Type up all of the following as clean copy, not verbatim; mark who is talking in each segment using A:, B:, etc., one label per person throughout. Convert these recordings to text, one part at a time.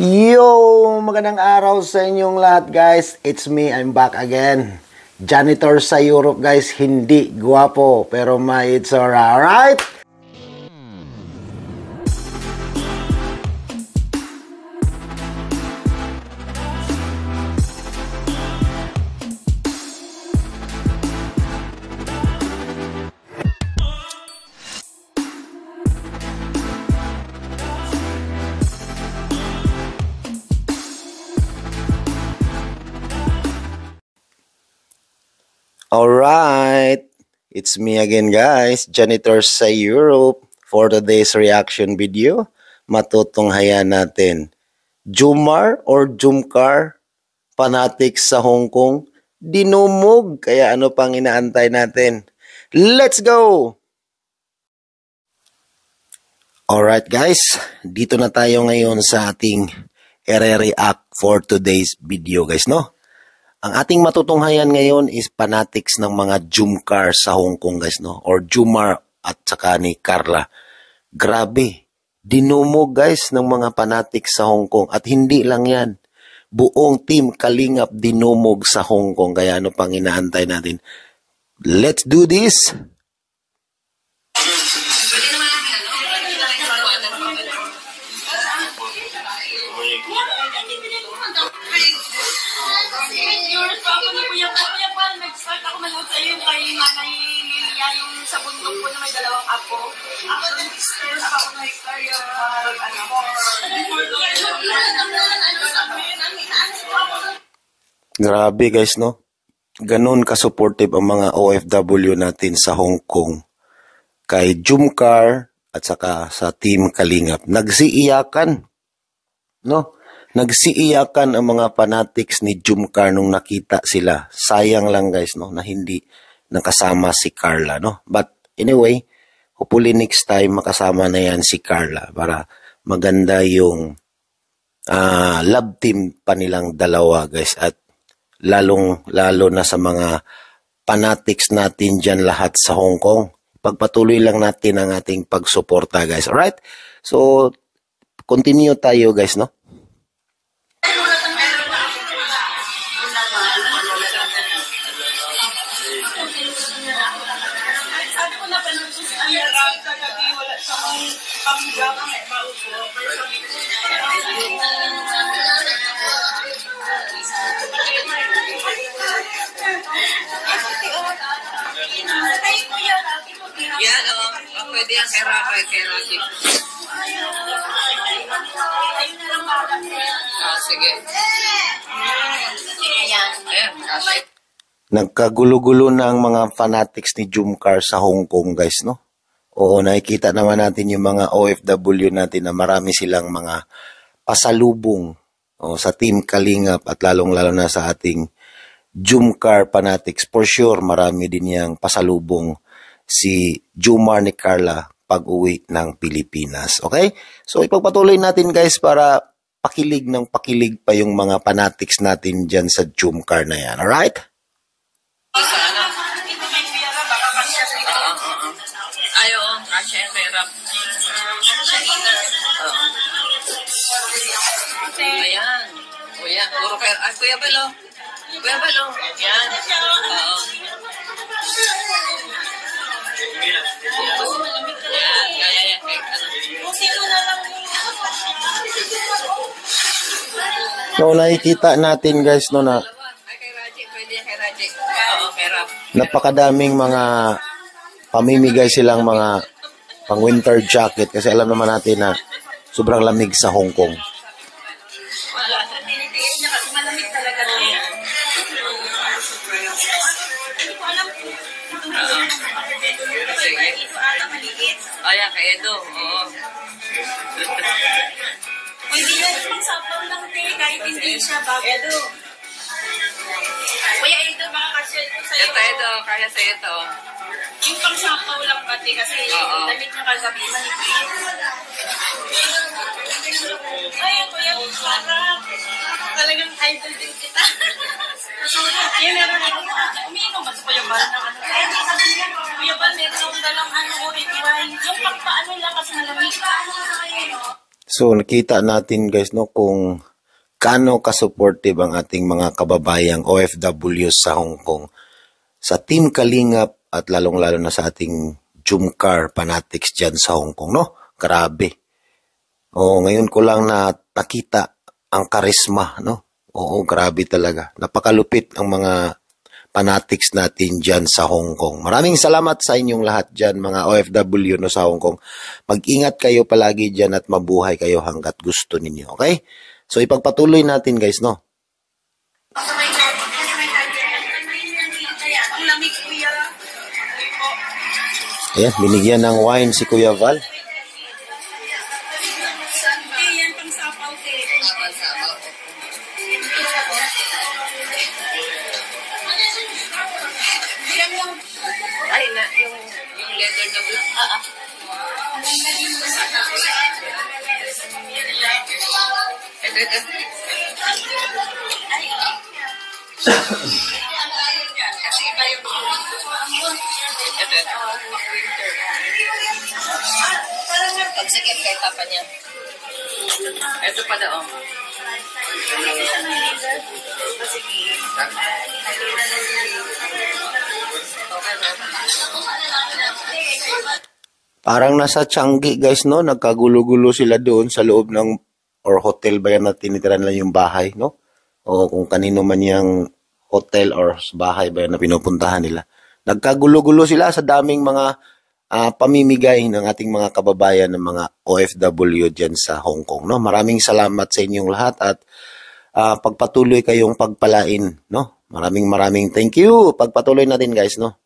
A: Yo! Magandang araw sa inyong lahat guys. It's me, I'm back again. Janitor sa Europe guys, hindi guwapo pero may it's alright. Alright, it's me again guys, Janitor sa Europe. For today's reaction video, matutunghayan natin Jumar or Jumcar, fanatics sa Hong Kong, dinumog. Kaya ano pang inaantay natin? Let's go! Alright guys, dito na tayo ngayon sa ating ire-react for today's video guys, no? Ang ating matutunghayan ngayon is fanatics ng mga Jumcar sa Hong Kong guys, no? Or Jumar at saka ni Carla. Grabe, dinumog guys ng mga fanatics sa Hong Kong. At hindi lang yan, buong team Kalingap dinumog sa Hong Kong. Kaya ano pang inaantay natin? Let's do this!
B: Nag-start ako manood sa iyo kay Manay Lilia yung sa bundok po na may dalawang apo. Ako nag-start ako na-istorya
A: Grabe guys, no? Ganun ka-supportive ang mga OFW natin sa Hong Kong. Kay Jumcar at saka sa Team Kalingap. Nagsiiyakan, no? Nagsiiyakan ang mga fanatics ni Jumcar nung nakita sila. Sayang lang guys, no, na hindi nakasama si Carla, no. But anyway, hopefully next time makasama na yan si Carla para maganda yung love team pa nilang dalawa guys. At lalo na sa mga fanatics natin dyan lahat sa Hong Kong. Pagpatuloy lang natin ang ating pagsuporta guys. Alright? So, continue tayo guys, no.
B: Yan, pwede yan kay Rafael, kay Raji. Sige. Ayan, kasi.
A: Nagkagulo-gulo na ang mga fanatics ni Jumcar sa Hong Kong guys, no? Oo, nakikita naman natin yung mga OFW natin na marami silang mga pasalubong sa Team Kalingap at lalong-lalo na sa ating Jumcar fanatics. For sure, marami din yang pasalubong si Jumar ni Carla pag-uwi ng Pilipinas. Okay? So, ipagpatuloy natin guys para pakilig ng pakilig pa yung mga fanatics natin dyan sa Jumcar na yan. Alright?
B: Ayo, kasya yung merap. Ayan. Kuya, puro kayo. Ay, Kuya Balo. Kuya Balo. Ayan. Oo. Ayan, kaya yan.
A: So, nakikita natin guys, no, na
B: Ay, kay Raji. Pwede yan kay Raji. Oo, kay Rap.
A: napakadaming mga pamimigay silang mga pang winter jacket kasi alam naman natin na sobrang lamig sa Hong Kong.
B: Wala. Tinitiis niya kasi malamig talaga siya. Hindi ko alam kung sige. Ayan, kay Edo. Oo. Hindi yan pang sapaw lang kahit hindi siya bago. Edo. Kuya Edo, baka kasi ito sa'yo. Ito, Edo. Kaya sa ito. Yung pang sapaw lang pati kasi damit niya kagabi manipis. Ay, Kuya, sarap. Talagang idol din kita. Yan, meron ako. Umiinom ba sa Kuya Bal ng ano? Kuya Bal, meron akong dalang ano, red wine. Yung pagpaano lang kasi malamig.
A: So nakita natin guys no kung kaano ka-supportive ang ating mga kababayang OFW sa Hong Kong, sa Team Kalingap at lalong-lalo na sa ating Jumcar fanatics dyan sa Hong Kong, no? Grabe. Oo, ngayon ko lang na nakita ang karisma, no? Oo, grabe talaga. Napakalupit ang mga fanatics natin dyan sa Hong Kong. Maraming salamat sa inyong lahat dyan, mga OFW no, sa Hong Kong. Mag-ingat kayo palagi dyan at mabuhay kayo hanggat gusto ninyo, okay? So, ipagpatuloy natin guys, no?
B: Ang lamig, kuya.
A: Ayan, binigyan ng wine si Kuya Val.
B: Yan pang sapaw,
C: Ay, na, yung leather na black. Ito. Kasi iba yung ito. Winter. Pagsikip kay papa niya. Ito pala, oh.
A: Parang nasa Changi guys, no? Nagkagulo-gulo sila doon sa loob ng or hotel ba yan na tinitira nila yung bahay, no? O kung kanino man yung hotel or bahay ba yan na pinupuntahan nila. Nagkagulo-gulo sila sa daming mga pamimigay ng ating mga kababayan ng mga OFW dyan sa Hong Kong, no? Maraming salamat sa inyong lahat at pagpatuloy kayong pagpalain, no? Maraming thank you. Pagpatuloy natin guys, no?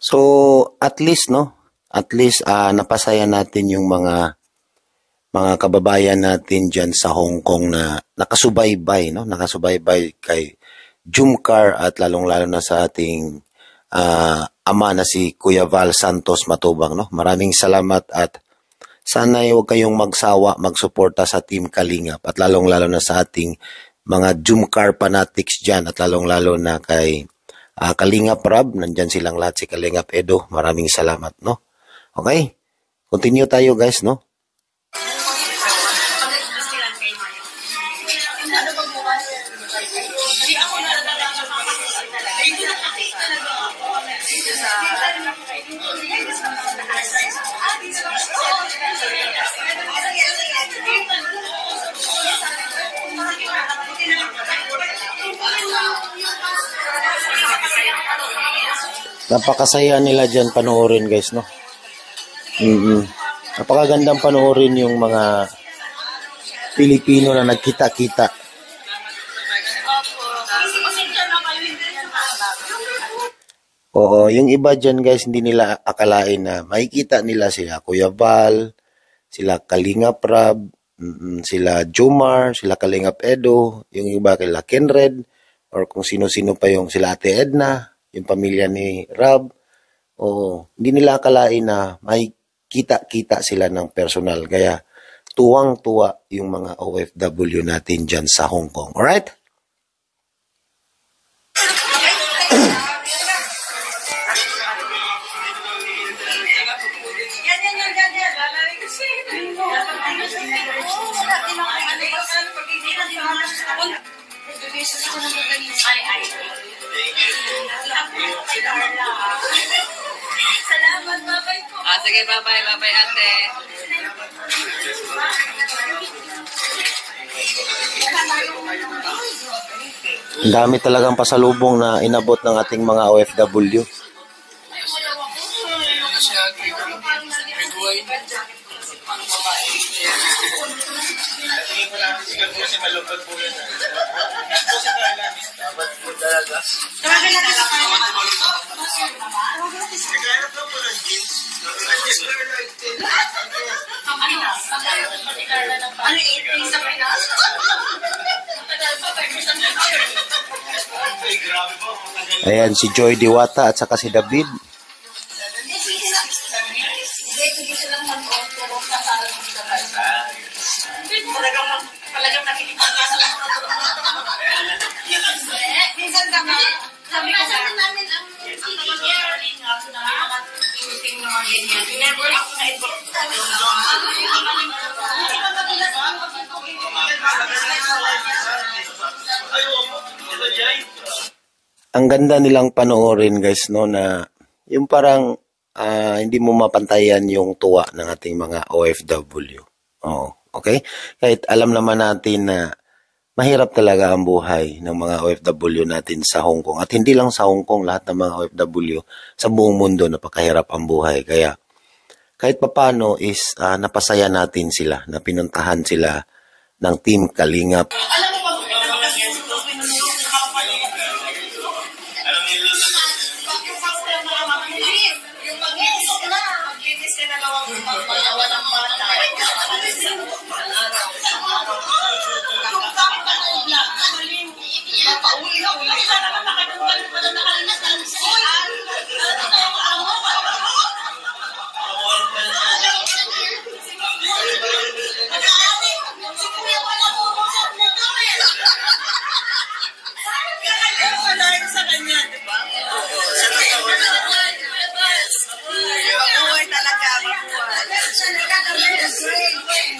A: So, at least, no? At least, napasaya natin yung mga kababayan natin dyan sa Hong Kong na nakasubaybay, no? Nakasubaybay kay Jumcar at lalong-lalo na sa ating ama na si Kuya Val Santos Matubang, no? Maraming salamat at sana huwag kayong magsawa, magsuporta sa Team Kalingap at lalong-lalo na sa ating mga Jumcar fanatics dyan at lalong-lalo na kay Kalingap Rab, nandyan silang lahat, si Kalingap Edo, maraming salamat, no? Okay? Continue tayo guys, no? Napakasaya nila dyan panoorin guys, no? Napakagandang panoorin yung mga Pilipino na nagkita-kita. Oo, yung iba dyan guys, hindi nila akalain na makikita nila sila Kuya Val, sila Kalingap Rab, sila Jomar, sila Kalingap Edo, yung iba kila Kenred, or kung sino-sino pa yung sila Ate Edna, yung pamilya ni Rab. Oo, hindi nila akalain na may kita-kita sila ng personal. Kaya tuwang-tuwa yung mga OFW natin dyan sa Hong Kong. Alright?
B: Salamat, babay po.
C: Sige, bye-bye. Bye-bye, ate.
A: Ang dami talagang pasalubong na inabot ng ating mga OFW. Ayan, si Joy Diwata at saka si David.
B: Talagang nakinig ka sa minsan kami, sabi ko namin ang shooting ng mga ganyan. Never ako na-involve.
A: Ang ganda nilang panoorin guys, no, na yung parang hindi mo mapantayan yung tuwa ng ating mga OFW. Oo, okay? Kahit alam naman natin na mahirap talaga ang buhay ng mga OFW natin sa Hong Kong. At hindi lang sa Hong Kong, lahat ng mga OFW sa buong mundo napakahirap ang buhay. Kaya kahit papano is napasaya natin sila, na pinuntahan sila ng Team Kalingap.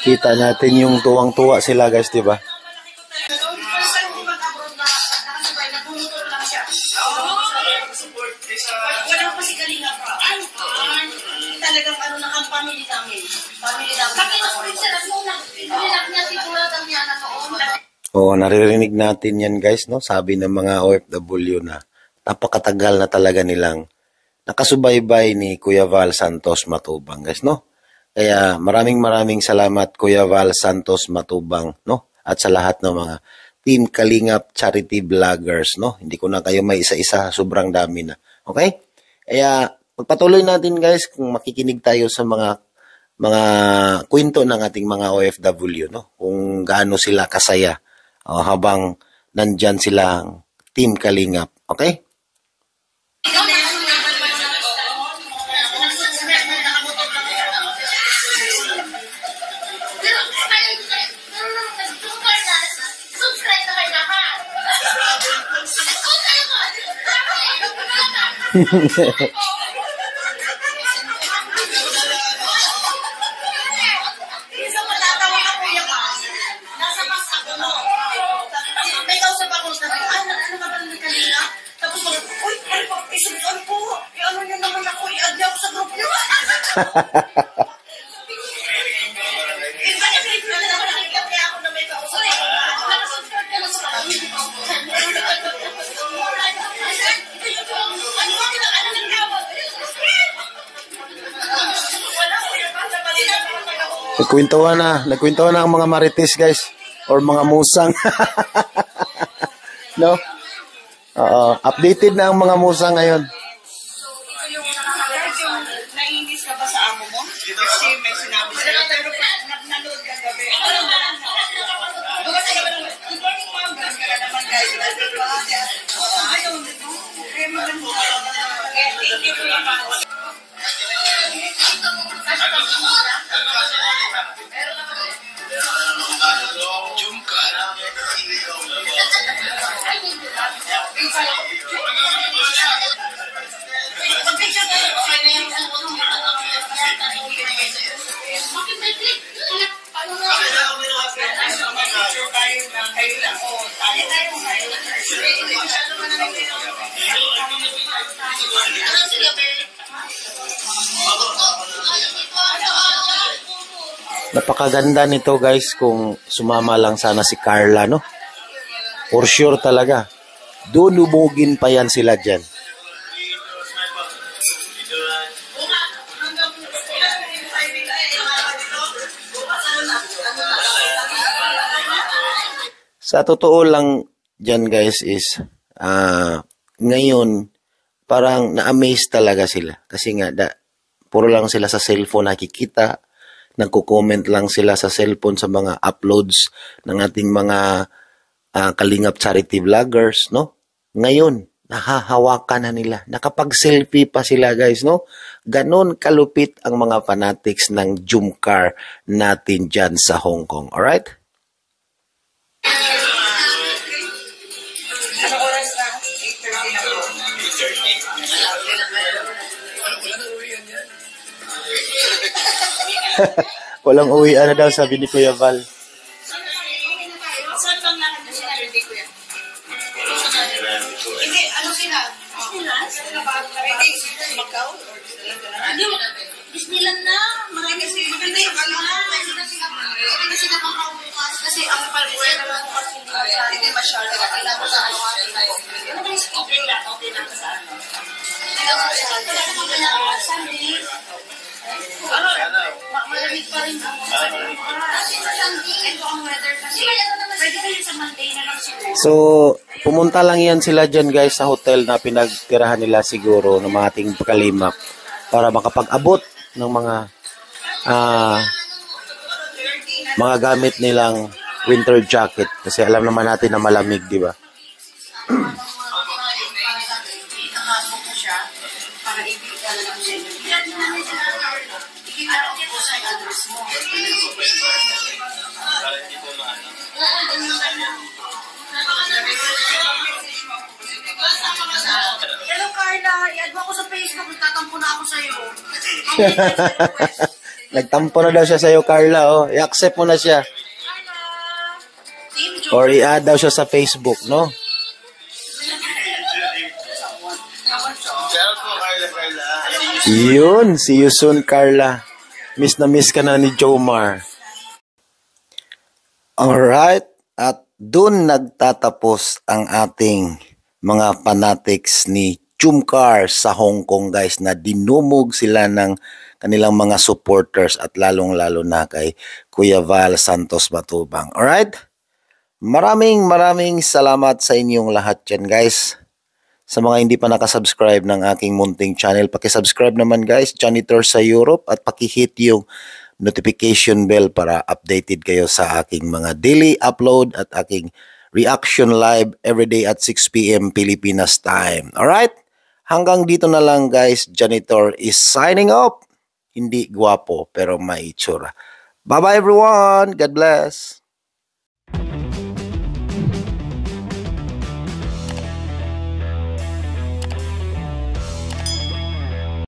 A: Kita natin yung tuwang-tuwa sila guys, di ba?
B: Wala pa si Kalinga pa. Talagang ano na ang family namin. Family namin. Bakit ako rin sila muna? Nilak niya siguro ang niya na noon.
A: Oo, naririnig natin yan guys, no? Sabi ng mga OFW na napakatagal na talaga nilang nakasubaybay ni Kuya Val Santos Matubang guys, no? Kaya maraming salamat Kuya Val Santos Matubang, no? At sa lahat ng mga Team Kalingap Charity Vloggers, no? Hindi ko na kayo may isa-isa, sobrang dami na. Okay? Kaya pagpatuloy natin guys kung makikinig tayo sa mga kwento ng ating mga OFW, no? Kung gaano sila kasaya habang nandyan silang Team Kalingap. Okay? Nagkwentuhan na ang mga marites guys or mga musang. No? Updated na ang mga musang ngayon.
B: Nainis ka ba sa amo mo? Kasi may sinabi sila. Pero nanood ka gabi. Good morning, ma'am. Bless ka na naman, guys. Oo, ayun. Kaya maganda. Thank you for your time.
A: Napakaganda nito guys kung sumama lang sana si Carla, no? For sure talaga. Dunubugin pa yan sila dyan. Sa totoo lang dyan guys is, ngayon, parang na-amaze talaga sila. Kasi nga, puro lang sila sa cellphone nakikita, nagko-comment lang sila sa cellphone sa mga uploads ng ating mga Kalingap charity vloggers, no? Ngayon, nahahawakan na nila. Nakapag-selfie pa sila, guys, no? Ganon kalupit ang mga fanatics ng Jumcar natin dyan sa Hong Kong. Alright?
C: Ano oras na? 8:30 na po. 8:30.
A: Walang uwian na daw, sabi ni Kuya Val.
B: Saan bang lakad na sila? Hindi ko yan.
C: Hindi, ano sila? Macau?
B: Ano? Disneyland na. Marami kasi maganda yung maganda sila makaupas. Kasi ang palbuhay naman kasi
C: Hindi masyado. Kailangan ko sa ano.
B: ano ba yung okay lang? Okay lang sa ano? Sunday. Malamig pa rin ako. Ito ang weather kasi. Pwede kayo sa Monday na lang siguro.
A: So, pumunta lang yan sila dyan guys sa hotel na pinagtirahan nila siguro ng mga ating Kalingap para makapag-abot ng mga gamit nilang winter jacket kasi alam naman natin na malamig, di ba?
B: Hello Carla, i-add mo ako sa Facebook, nagtatampo na ako sa'yo.
A: Nagtampo na daw siya sa'yo, Carla. Oh. I-accept mo na siya.
B: Carla! Team Joe.
A: Or i-add daw siya sa Facebook, no? Yun, see you soon, Carla. Miss na miss ka na ni Jomar. Alright, at dun nagtatapos ang ating mga fanatics ni Jumcar sa Hong Kong guys na dinumog sila ng kanilang mga supporters at lalong-lalo na kay Kuya Val Santos Matubang. Alright? Maraming salamat sa inyong lahat dyan guys. Sa mga hindi pa nakasubscribe ng aking munting channel, pakisubscribe naman guys, Janitor sa Europe, at pakihit yung notification bell para updated kayo sa aking mga daily upload at aking reaction live everyday at 6 PM Pilipinas time. Alright? Hanggang dito na lang guys, Janitor is signing off. Hindi gwapo pero may itsura. Bye-bye everyone. God bless.